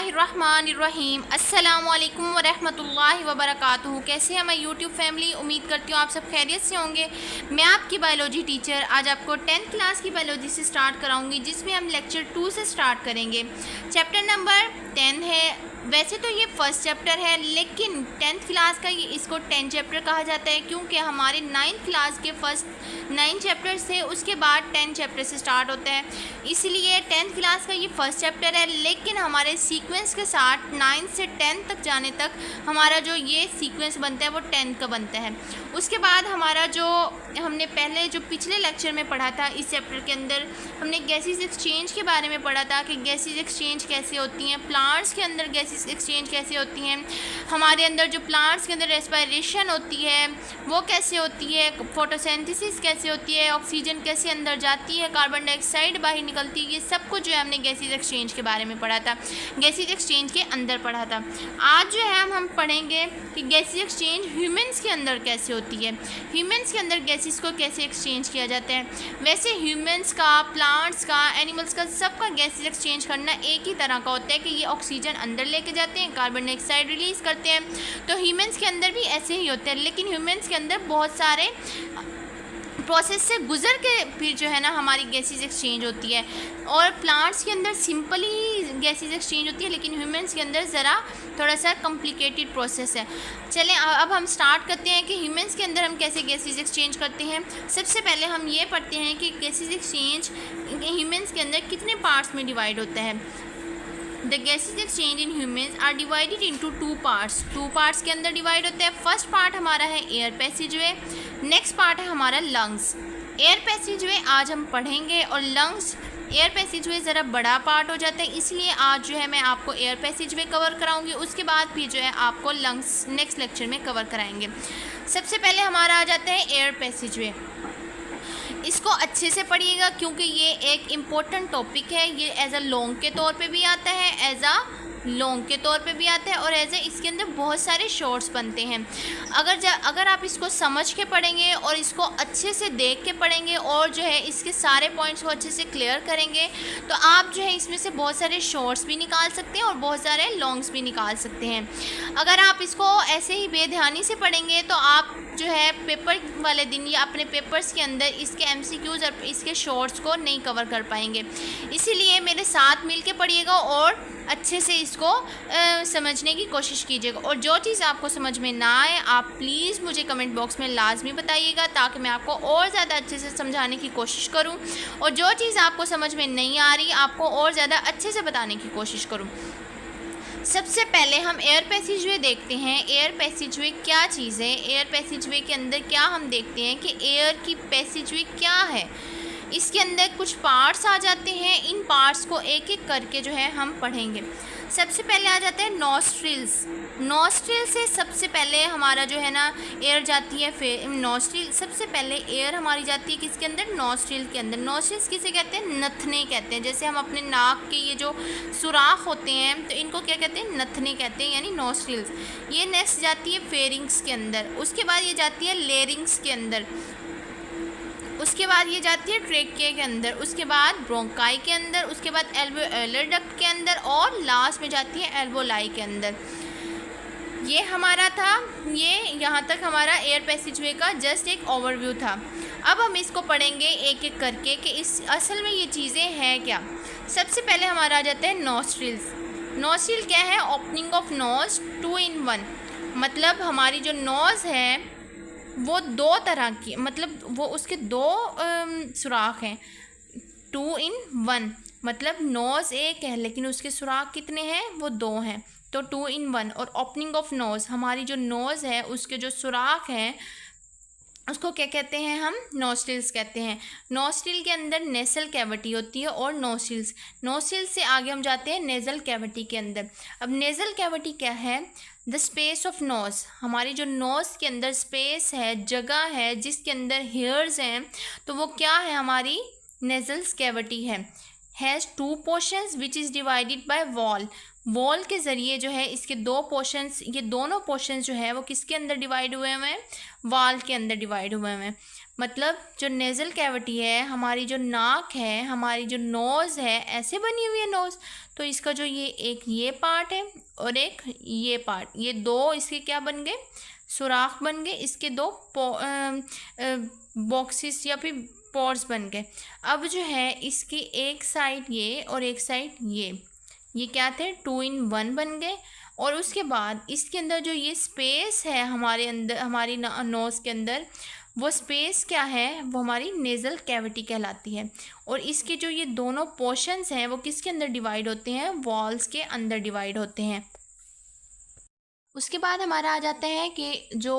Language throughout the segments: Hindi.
बिस्मिल्लाहिर्रहमानिर्रहीम। अस्सलामुअलैकुम वरहमतुल्लाहि वबरकातुहू। कैसे हैं मैं यूट्यूब फैमिली, उम्मीद करती हूँ आप सब खैरियत से होंगे। मैं आपकी बायोलॉजी टीचर आज आपको 10th क्लास की बायोलॉजी से स्टार्ट कराऊंगी, जिसमें हम लेक्चर 2 से स्टार्ट करेंगे। चैप्टर नंबर 10 है। वैसे तो ये फर्स्ट चैप्टर है, लेकिन 10th क्लास का ये इसको 10 चैप्टर कहा जाता है, क्योंकि हमारे 9th क्लास के फर्स्ट 9 चैप्टर्स थे, उसके बाद 10 चैप्टर से स्टार्ट होता है। इसलिए 10th क्लास का ये फर्स्ट चैप्टर है, लेकिन हमारे सीक्वेंस के साथ 9 से 10 तक जाने तक हमारा जो ये सीक्वेंस बनता है वो 10 का बनता है। उसके बाद हमारा जो हमने पहले जो पिछले लेक्चर में पढ़ा था, इस चैप्टर के अंदर हमने गैसेस एक्सचेंज के बारे में पढ़ा था कि गैसेस एक्सचेंज कैसे होती हैं, प्लांट्स के अंदर गैसेस एक्सचेंज कैसे होती हैं, हमारे अंदर जो प्लांट्स के अंदर रेस्पिरेशन होती है वो कैसे होती है, फोटोसिंथेसिस कैसे होती है, ऑक्सीजन कैसे अंदर जाती है, कार्बन डाइऑक्साइड बाहर निकलती है। ये सब कुछ जो है हमने गैसेस एक्सचेंज के बारे में पढ़ा था, गैसेस एक्सचेंज के अंदर पढ़ा था। आज जो है हम पढ़ेंगे कि गैसेस एक्सचेंज ह्यूमन्स के अंदर कैसे होती है, ह्यूमन्स के अंदर गैसेस को कैसे एक्सचेंज किया जाता है। वैसे ह्यूमन्स का, प्लांट्स का, एनिमल्स का, सबका गैसेस एक्सचेंज करना एक ही तरह का होता है कि ये ऑक्सीजन अंदर लेके जाते हैं, कार्बन डाइऑक्साइड रिलीज़ करते हैं। तो ह्यूमन्स के अंदर भी ऐसे ही होते हैं, लेकिन ह्यूमन्स के अंदर बहुत सारे प्रोसेस से गुजर के फिर जो है ना हमारी गैसेस एक्सचेंज होती है। और प्लांट्स के अंदर सिंपल ही गैसेस एक्सचेंज होती है, लेकिन ह्यूमन्स के अंदर ज़रा थोड़ा सा कॉम्प्लिकेटेड प्रोसेस है। चलें अब हम स्टार्ट करते हैं कि ह्यूमन्स के अंदर हम कैसे गैसेस एक्सचेंज करते हैं। सबसे पहले हम ये पढ़ते हैं कि गैसेस एक्सचेंज ह्यूमन्स के अंदर कितने पार्ट्स में डिवाइड होता है। The gases exchange in humans are divided into 2 parts. 2 parts के अंदर डिवाइड होता है। फर्स्ट पार्ट हमारा है एयर पैसेजवे, नेक्स्ट पार्ट है हमारा लंग्स। एयर पैसेजवे आज हम पढ़ेंगे और लंग्स, एयर पैसेजवे ज़रा बड़ा पार्ट हो जाता है, इसलिए आज जो है मैं आपको एयर पैसेजवे कवर कराऊंगी। उसके बाद फिर जो है आपको लंग्स नेक्स्ट लेक्चर में कवर कराएंगे। सबसे पहले हमारा आ जाता है एयर पैसेजवे। इसको अच्छे से पढ़िएगा क्योंकि ये एक इम्पोर्टेंट टॉपिक है। ये एज अ लॉन्ग के तौर पे भी आता है, एज अ लॉन्ग के तौर पे भी आता है, और एज ए इसके अंदर बहुत सारे शॉर्ट्स बनते हैं। अगर आप इसको समझ के पढ़ेंगे और इसको अच्छे से देख के पढ़ेंगे और जो है इसके सारे पॉइंट्स को अच्छे से क्लियर करेंगे, तो आप जो है इसमें से बहुत सारे शॉर्ट्स भी निकाल सकते हैं और बहुत सारे लॉन्ग्स भी निकाल सकते हैं। अगर आप इसको ऐसे ही बेध्यानी से पढ़ेंगे तो आप जो है पेपर वाले दिन या अपने पेपर्स के अंदर इसके MCQs और इसके शॉर्ट्स को नहीं कवर कर पाएंगे। इसीलिए मेरे साथ मिल के पढ़िएगा और अच्छे से इसको समझने की कोशिश कीजिएगा। और जो चीज़ आपको समझ में ना आए आप प्लीज़ मुझे कमेंट बॉक्स में लाजमी बताइएगा, ताकि मैं आपको और ज़्यादा अच्छे से समझाने की कोशिश करूं, और जो चीज़ आपको समझ में नहीं आ रही आपको और ज़्यादा अच्छे से बताने की कोशिश करूं। सबसे पहले हम एयर पैसेजवे देखते हैं। एयर पैसेजवे क्या चीज़ है, एयर पैसेजवे के अंदर क्या हम देखते हैं कि एयर की पैसेजवे क्या है। इसके अंदर कुछ पार्ट्स आ जाते हैं, इन पार्ट्स को एक एक करके जो है हम पढ़ेंगे। सबसे पहले आ जाता है नॉस्ट्रिल्स। नॉस्ट्रिल से सबसे पहले हमारा जो है ना एयर जाती है, फिर नॉस्ट्रिल सबसे पहले एयर हमारी जाती है किसके अंदर, नॉस्ट्रिल के अंदर। नॉस्ट्रिल्स किसे कहते हैं, नथने कहते हैं। जैसे हम अपने नाक के ये जो सुराख होते हैं तो इनको क्या कहते हैं, नथने कहते हैं, यानी नॉस्ट्रिल्स। ये नेक्स्ट जाती है फेरिंग्स के अंदर, उसके बाद ये जाती है लेरिंग्स के अंदर, उसके बाद ये जाती है ट्रेकिया के अंदर, उसके बाद ब्रोंकाई के अंदर, उसके बाद एल्वेओलर डक्ट के अंदर, और लास्ट में जाती है एल्वोलाई के अंदर। ये हमारा था, ये यहाँ तक हमारा एयर पैसेजवे का जस्ट एक ओवरव्यू था। अब हम इसको पढ़ेंगे एक एक करके कि इस असल में ये चीज़ें हैं क्या। सबसे पहले हमारा आ जाता है नॉस्ट्रिल्स। नॉस्ट्रिल क्या है, ओपनिंग ऑफ नोज 2 in 1। मतलब हमारी जो नोज़ है वो 2 तरह की, मतलब वो उसके 2 सुराख हैं, 2 in 1। मतलब नोज़ एक है लेकिन उसके सुराख कितने हैं, वो 2 हैं, तो 2 in 1। और ओपनिंग ऑफ नोज़, हमारी जो नोज़ है उसके जो सुराख हैं उसको क्या कहते हैं, हम नोस्ट्रिल्स कहते हैं। नोस्ट्रिल के अंदर नेसल कैविटी होती है और नोस्ट्रिल से आगे हम जाते हैं नेज़ल कैविटी के अंदर। अब नेज़ल कैविटी क्या है, द स्पेस ऑफ नोज़। हमारी जो नोज़ के अंदर स्पेस है, जगह है जिसके अंदर हेयर्स हैं, तो वो क्या है, हमारी नेज़ल्स कैविटी है। Has 2 portions which is divided by wall. Wall के ज़रिए जो है इसके 2 पोर्शंस, ये दोनों पोर्शंस जो है वो किसके अंदर डिवाइड हुए हैं, वॉल के अंदर डिवाइड हुए हैं। मतलब जो नेज़ल कैविटी है, हमारी जो नाक है, हमारी जो नोज़ है, ऐसे बनी हुई है नोज़। तो इसका जो ये पार्ट है और एक ये पार्ट, ये दो इसके क्या बन गए, सुराख बन गए, इसके दो बॉक्सेस या फिर पोर्स बन गए। अब जो है इसकी एक साइड ये और एक साइड ये क्या थे, 2 in 1 बन गए। और उसके बाद इसके अंदर जो ये स्पेस है हमारे अंदर, हमारी नोज़ के अंदर, वो स्पेस क्या है, वो हमारी नेज़ल कैविटी कहलाती है। और इसके जो ये दोनों पोर्शंस हैं वो किसके अंदर डिवाइड होते हैं, वॉल्स के अंदर डिवाइड होते हैं। उसके बाद हमारा आ जाता है कि जो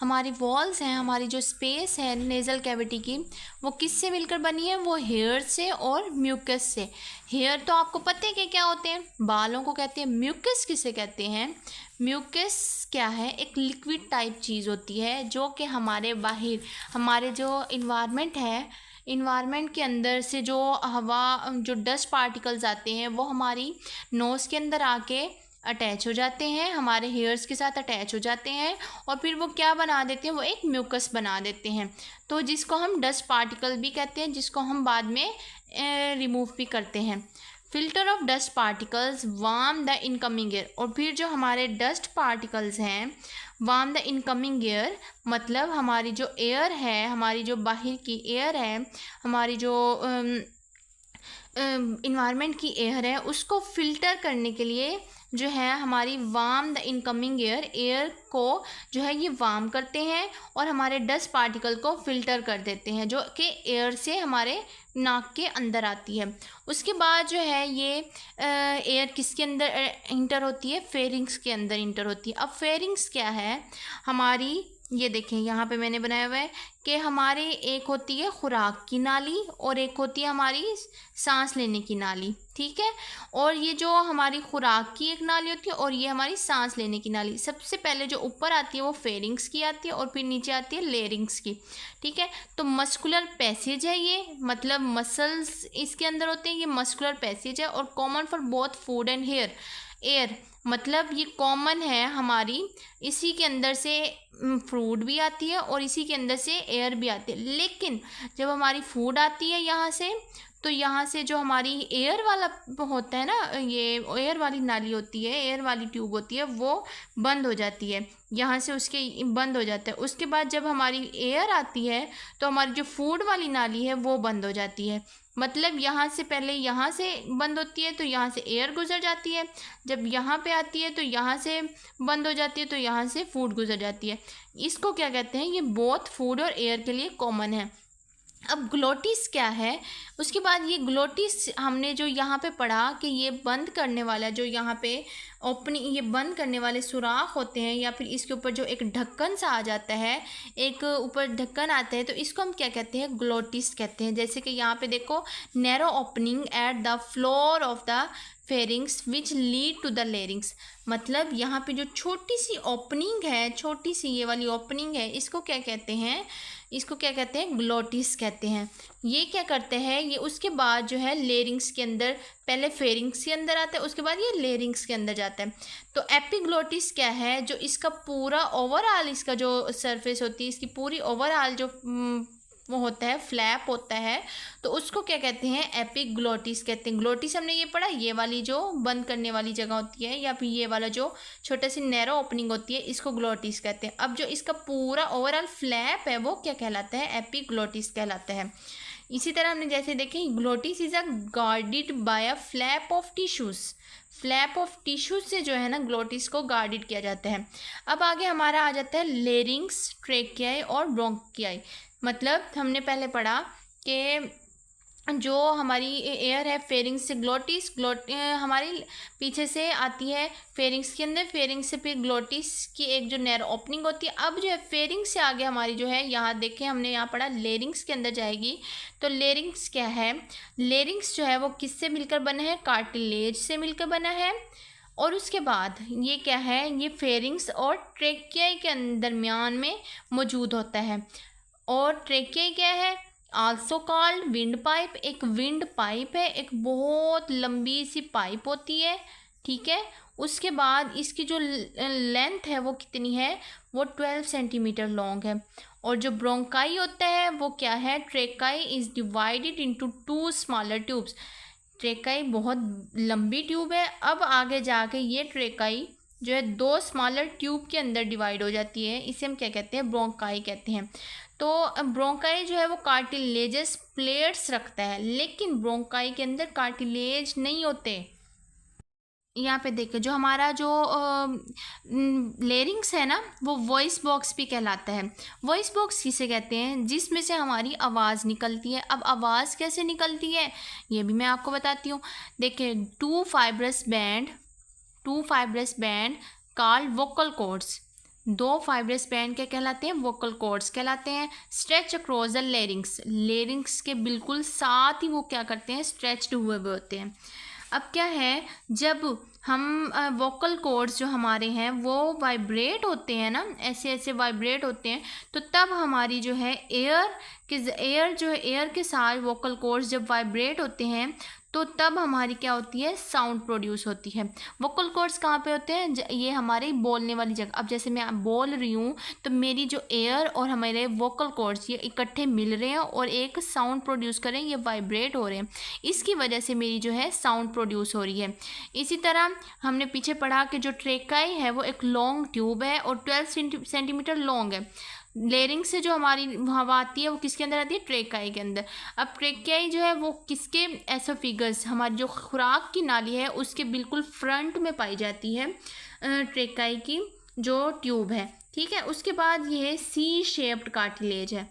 हमारी वॉल्स हैं, हमारी जो स्पेस है नेज़ल कैविटी की, वो किससे मिलकर बनी है, वो हेयर से और म्यूकस से। हेयर तो आपको पता है कि क्या होते हैं, बालों को कहते हैं। म्यूकस किसे कहते हैं, म्यूकस क्या है, एक लिक्विड टाइप चीज़ होती है जो कि हमारे बाहर, हमारे जो इन्वायरमेंट है, इन्वायरमेंट के अंदर से जो हवा, जो डस्ट पार्टिकल्स आते हैं वो हमारी नोज़ के अंदर आके अटैच हो जाते हैं, हमारे हेयर्स के साथ अटैच हो जाते हैं और फिर वो क्या बना देते हैं, वो एक म्यूकस बना देते हैं। तो जिसको हम डस्ट पार्टिकल भी कहते हैं, जिसको हम बाद में रिमूव भी करते हैं। Filter of dust particles warm the incoming air. और फिर जो हमारे डस्ट पार्टिकल्स हैं, वार्म द इनकमिंग एयर, मतलब हमारी जो एयर है, हमारी जो बाहर की एयर है, हमारी जो इन्वायरमेंट की एयर है, उसको फ़िल्टर करने के लिए जो है हमारी warm the incoming air, air को जो है ये वार्म करते हैं और हमारे डस्ट पार्टिकल को फ़िल्टर कर देते हैं, जो कि एयर से हमारे नाक के अंदर आती है। उसके बाद जो है ये एयर किसके अंदर इंटर होती है, फेरिंग्स के अंदर इंटर होती है। अब फेरिंग्स क्या है, हमारी ये देखें यहाँ पे मैंने बनाया हुआ है कि हमारे एक होती है खुराक की नाली और एक होती है हमारी सांस लेने की नाली, ठीक है। और ये जो हमारी खुराक की एक नाली होती है और ये हमारी सांस लेने की नाली, सबसे पहले जो ऊपर आती है वो फेरिंग्स की आती है और फिर नीचे आती है लेरिंग्स की, ठीक है। तो मस्कुलर पैसेज है ये, मतलब मसल्स इसके अंदर होते हैं, ये मस्कुलर पैसेज है। और common for both food and hair air, मतलब ये कॉमन है हमारी, इसी के अंदर से फ्रूट भी आती है और इसी के अंदर से एयर भी आती है। लेकिन जब हमारी फूड आती है यहाँ से, तो यहाँ से जो हमारी एयर वाला होता है ना, ये एयर वाली नाली होती है, एयर वाली ट्यूब होती है, वो बंद हो जाती है, यहाँ से उसके बंद हो जाता है। उसके बाद जब हमारी एयर आती है तो हमारी जो फूड वाली नाली है वो बंद हो जाती है। मतलब यहाँ से पहले यहाँ से बंद होती है तो यहाँ से एयर गुजर जाती है, जब यहाँ पे आती है तो यहाँ से बंद हो जाती है तो यहाँ से फूड गुजर जाती है। इसको क्या कहते हैं, ये बोथ फूड और एयर के लिए कॉमन है। अब ग्लोटिस क्या है, उसके बाद ये ग्लोटिस हमने जो यहाँ पे पढ़ा कि ये बंद करने वाला, जो यहाँ पे ओपनिंग, ये बंद करने वाले सुराख होते हैं या फिर इसके ऊपर जो एक ढक्कन सा आ जाता है, एक ऊपर ढक्कन आता है, तो इसको हम क्या कहते हैं, ग्लोटिस कहते हैं। जैसे कि यहाँ पे देखो, narrow opening at the floor of the pharynx which lead to the larynx, मतलब यहाँ पे जो छोटी सी ओपनिंग है, छोटी सी ये वाली ओपनिंग है, इसको क्या कहते हैं, इसको क्या कहते हैं, ग्लोटिस कहते हैं। ये क्या करते हैं, ये उसके बाद जो है लेरिंग्स के अंदर, पहले फेरिंग्स के अंदर आता है, उसके बाद ये लेरिंग्स के अंदर जाता है। तो एपिग्लोटिस क्या है, जो इसका पूरा ओवरऑल, इसका जो सरफेस होती है, इसकी पूरी ओवरऑल जो वो होता है, फ्लैप होता है, तो उसको क्या कहते हैं, एपिग्लोटिस कहते हैं। ग्लोटिस हमने ये पढ़ा, ये वाली जो बंद करने वाली जगह होती है या फिर ये वाला जो छोटा सी नैरो ओपनिंग होती है, इसको ग्लोटिस कहते हैं। अब जो इसका पूरा ओवरऑल फ्लैप है वो क्या कहलाता है, एपिग्लोटिस कहलाता है। इसी तरह हमने जैसे देखें, glottis is a guarded by a flap of tissues, flap of tissues से जो है ना ग्लोटिस को गार्डेड किया जाता है। अब आगे हमारा आ जाता है लेरिंग्स, ट्रेकियाई और ब्रोंकियाई। मतलब हमने पहले पढ़ा कि जो हमारी एयर है फेरिंग्स से ग्लोटिस, हमारी पीछे से आती है फेरिंग्स के अंदर, फेरिंग्स से फिर ग्लोटिस की एक जो नैरो ओपनिंग होती है। अब जो है फेरिंग्स से आगे हमारी जो है, यहाँ देखें हमने यहाँ पढ़ा लेरिंग्स के अंदर जाएगी। तो लेरिंग्स क्या है, लेरिंग्स जो है वो किससे मिलकर बना है, कार्टिलेज से मिलकर बना है। और उसके बाद ये क्या है, ये फेरिंग्स और ट्रेकियाई के दरमियान में मौजूद होता है। और ट्रेकियाई क्या है, आल्सो कॉल्ड विंड पाइप, एक विंड पाइप है, एक बहुत लंबी सी पाइप होती है, ठीक है। उसके बाद इसकी जो लेंथ है वो कितनी है, वो 12 सेंटीमीटर लॉन्ग है। और जो ब्रोंकाई होता है वो क्या है, trachea is divided into 2 smaller tubes. Trachea बहुत लंबी ट्यूब है। अब आगे जाके ये ट्रेकाई जो है 2 स्मॉलर ट्यूब के अंदर डिवाइड हो जाती है। इसे हम क्या कहते हैं, ब्रोंकाई कहते हैं। तो ब्रोंकाई जो है वो कार्टिलेजस प्लेट्स रखता है, लेकिन ब्रोंकाई के अंदर कार्टिलेज नहीं होते। यहाँ पे देखिए जो हमारा जो लेरिंग्स है ना, वो वॉइस बॉक्स भी कहलाता है। वॉइस बॉक्स किसे कहते हैं, जिसमें से हमारी आवाज़ निकलती है। अब आवाज़ कैसे निकलती है ये भी मैं आपको बताती हूँ। देखिए two fibrous band called vocal cords. 2 fibrous band क्या कहलाते हैं, वोकल कॉर्ड्स कहलाते हैं। स्ट्रेच अक्रॉस द लेरिंग्स के बिल्कुल साथ ही वो क्या करते हैं, स्ट्रेच्ड हुए हुए होते हैं। अब क्या है, जब हम वोकल कॉर्ड्स जो हमारे हैं वो वाइब्रेट होते हैं ना, ऐसे ऐसे वाइब्रेट होते हैं, तो तब हमारी जो है एयर के साथ वोकल कॉर्ड्स जब वाइब्रेट होते हैं तो तब हमारी क्या होती है, साउंड प्रोड्यूस होती है। वोकल कॉर्ड्स कहाँ पे होते हैं, ये हमारी बोलने वाली जगह। अब जैसे मैं बोल रही हूँ तो मेरी जो एयर और हमारे वोकल कॉर्ड्स ये इकट्ठे मिल रहे हैं और एक साउंड प्रोड्यूस कर रहे हैं, ये वाइब्रेट हो रहे हैं। इसकी वजह से मेरी जो है साउंड प्रोड्यूस हो रही है। इसी तरह हमने पीछे पढ़ा कि जो ट्रेकाई है वो एक लॉन्ग ट्यूब है और 12 सेंटीमीटर लॉन्ग है। लेरिंग से जो हमारी हवा आती है वो किसके अंदर आती है, ट्रेकाई के अंदर। अब ट्रेकाई जो है वो किसके एसोफिगस, हमारी जो खुराक की नाली है उसके बिल्कुल फ्रंट में पाई जाती है ट्रेकाई की जो ट्यूब है, ठीक है। उसके बाद ये सी शेप्ड कार्टिलेज है।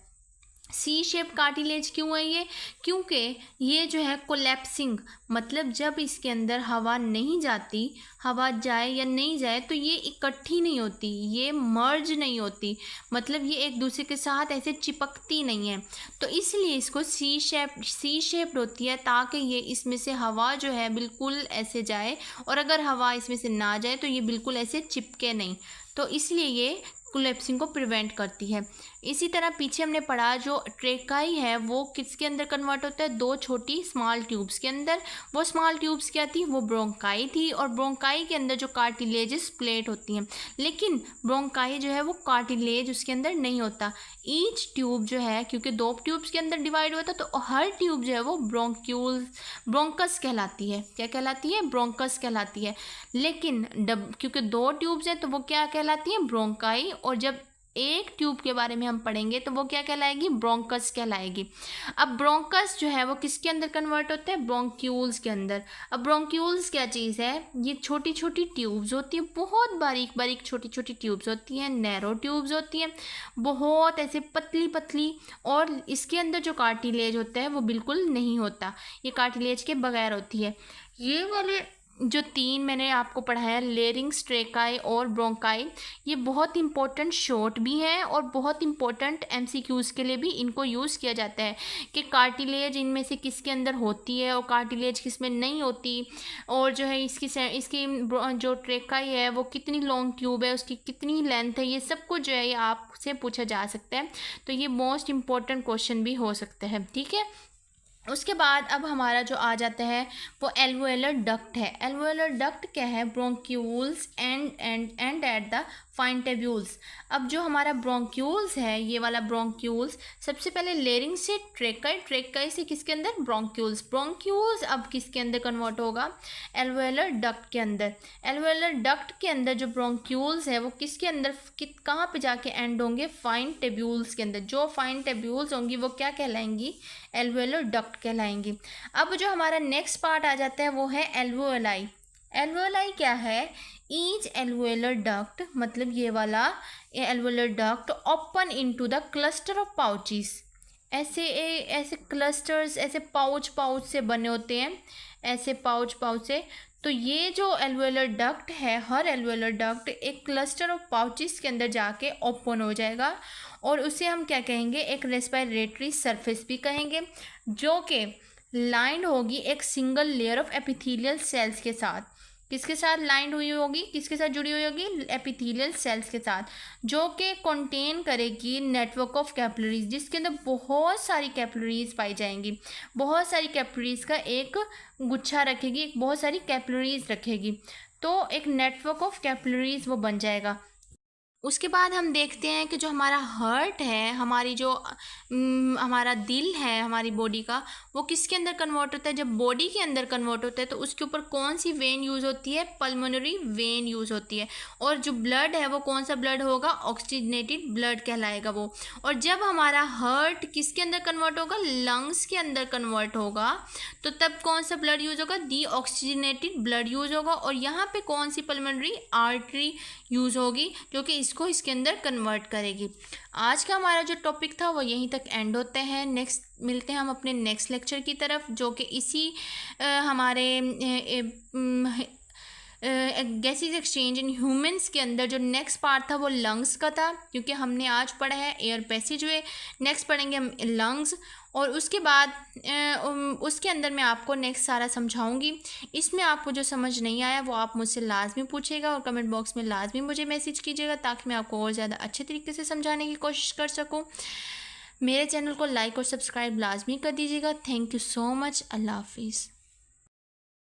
सी शेप कार्टिलेज क्यों है ये, क्योंकि ये जो है कोलैप्सिंग, मतलब जब इसके अंदर हवा नहीं जाती, हवा जाए या नहीं जाए तो ये इकट्ठी नहीं होती, ये मर्ज नहीं होती, मतलब ये एक दूसरे के साथ ऐसे चिपकती नहीं है। तो इसलिए इसको सी शेप्ड होती है, ताकि ये इसमें से हवा जो है बिल्कुल ऐसे जाए, और अगर हवा इसमें से ना जाए तो ये बिल्कुल ऐसे चिपके नहीं, तो इसलिए ये कोलैप्सिंग को प्रिवेंट करती है। इसी तरह पीछे हमने पढ़ा जो ट्रेकाई है वो किसके अंदर कन्वर्ट होता है, 2 छोटी स्मॉल ट्यूब्स के अंदर। वो स्मॉल ट्यूब्स क्या थी, वो ब्रोंकाई थी, और ब्रोंकाई के अंदर जो कार्टिलेजेस प्लेट होती हैं, लेकिन ब्रोंकाई जो है वो कार्टिलेज उसके अंदर नहीं होता। ईच ट्यूब जो है, क्योंकि 2 ट्यूब्स के अंदर डिवाइड हुआ था, तो हर ट्यूब जो है वो ब्रोंकस कहलाती है। क्या कहलाती है, ब्रोंकस कहलाती है। लेकिन क्योंकि 2 ट्यूब्स हैं तो वो क्या कहलाती है, ब्रोंकाई, और जब एक ट्यूब के बारे में हम पढ़ेंगे तो वो क्या कहलाएगी, ब्रोंकस कहलाएगी। अब ब्रोंकस जो है वो किसके अंदर कन्वर्ट होता है, ब्रोंक्यूल्स के अंदर। अब ब्रोंक्यूल्स क्या चीज़ है, ये छोटी छोटी ट्यूब्स होती हैं, बहुत बारीक बारीक छोटी छोटी ट्यूब्स होती हैं, नैरो ट्यूब्स होती हैं, बहुत ऐसे पतली पतली, और इसके अंदर जो कार्टिलेज होता है वो बिल्कुल नहीं होता, ये कार्टिलेज के बगैर होती है। ये वाले जो 3 मैंने आपको पढ़ाया, लेरिंग्स, ट्रेकाई और ब्रोंकाई, ये बहुत इंपॉर्टेंट शॉर्ट भी हैं और बहुत इंपॉर्टेंट एमसीक्यूज़ के लिए भी इनको यूज़ किया जाता है कि कार्टिलेज इनमें से किसके अंदर होती है और कार्टिलेज किस में नहीं होती, और जो है इसकी जो ट्रेकाई है वो कितनी लॉन्ग ट्यूब है, उसकी कितनी लेंथ है, ये सब कुछ जो है ये आपसे पूछा जा सकता है। तो ये मोस्ट इम्पॉर्टेंट क्वेश्चन भी हो सकता है, ठीक है। उसके बाद अब हमारा जो आ जाता है वो एल्वोलर डक्ट है। एल्वोलर डक्ट क्या है, bronchioles and at the fine टेब्यूल्स। अब जो हमारा ब्रोंक्यूल्स है, ये वाला ब्रोंक्यूल्स सबसे पहले लेरिंग से ट्रेकाई से किसके अंदर, ब्रोंक्यूल्स अब किसके अंदर कन्वर्ट होगा, एल्वोलर डक्ट के अंदर। एल्वोलर डक्ट के अंदर जो ब्रोंक्यूल्स है वो किसके अंदर, कहाँ पे जाके एंड होंगे, फाइन टेब्यूल्स के अंदर। जो फाइन टेब्यूल्स होंगी वो क्या कहलाएंगी, एल्वोलर डक्ट कहलाएंगी। अब जो हमारा नेक्स्ट पार्ट आ जाता है वो है एल्वोलाई। एल्वोलाई क्या है, ईच एल्वोलर डक्ट, मतलब ये वाला alveolar duct open into the cluster of pouches. ऐसे क्लस्टर्स, ऐसे पाउच से बने होते हैं, ऐसे पाउच से। तो ये जो एल्वोलर डक्ट है, हर एल्वोलर डक्ट एक क्लस्टर ऑफ पाउचेस के अंदर जाके ओपन हो जाएगा, और उसे हम क्या कहेंगे, एक रेस्पिरेटरी सरफेस भी कहेंगे, जो कि लाइंड होगी एक single layer of epithelial cells के साथ। किसके साथ लाइंड हुई होगी, किसके साथ जुड़ी हुई होगी, एपिथेलियल सेल्स के साथ, जो कि कंटेन करेगी नेटवर्क ऑफ कैपिलरीज, जिसके अंदर बहुत सारी कैपिलरीज पाई जाएंगी, बहुत सारी कैपिलरीज का एक गुच्छा रखेगी, बहुत सारी कैपिलरीज रखेगी, तो एक नेटवर्क ऑफ कैपिलरीज वो बन जाएगा। उसके बाद हम देखते हैं कि जो हमारा हार्ट है, हमारी जो हमारा दिल है हमारी बॉडी का, वो किसके अंदर कन्वर्ट होता है, जब बॉडी के अंदर कन्वर्ट होता है तो उसके ऊपर कौन सी वेन यूज़ होती है, पल्मोनरी वेन यूज़ होती है। और जो ब्लड है वो कौन सा ब्लड होगा, ऑक्सीजनेटेड ब्लड कहलाएगा वो। और जब हमारा हार्ट किसके अंदर कन्वर्ट होगा, लंग्स के अंदर कन्वर्ट होगा, तो तब कौन सा ब्लड यूज़ होगा, डी ऑक्सीजनेटेड ब्लड यूज़ होगा। और यहाँ पे कौन सी पल्मोनरी आर्टरी यूज़ होगी, जो कि इसको इसके अंदर कन्वर्ट करेगी। आज का हमारा जो टॉपिक था वो यहीं तक एंड होते हैं। नेक्स्ट मिलते हैं हम अपने नेक्स्ट लेक्चर की तरफ, जो कि इसी हमारे गैसेज एक्सचेंज इन ह्यूमंस के अंदर जो नेक्स्ट पार्ट था वो लंग्स का था, क्योंकि हमने आज पढ़ा है एयर पैसेज वे। नेक्स्ट पढ़ेंगे हम लंग्स, और उसके बाद उसके अंदर मैं आपको नेक्स्ट सारा समझाऊंगी। इसमें आपको जो समझ नहीं आया वो आप मुझसे लाजमी पूछेगा और कमेंट बॉक्स में लाजमी मुझे मैसेज कीजिएगा, ताकि मैं आपको और ज़्यादा अच्छे तरीके से समझाने की कोशिश कर सकूँ। मेरे चैनल को लाइक और सब्सक्राइब लाजमी कर दीजिएगा। Thank you so much. अल्लाह हाफिज़।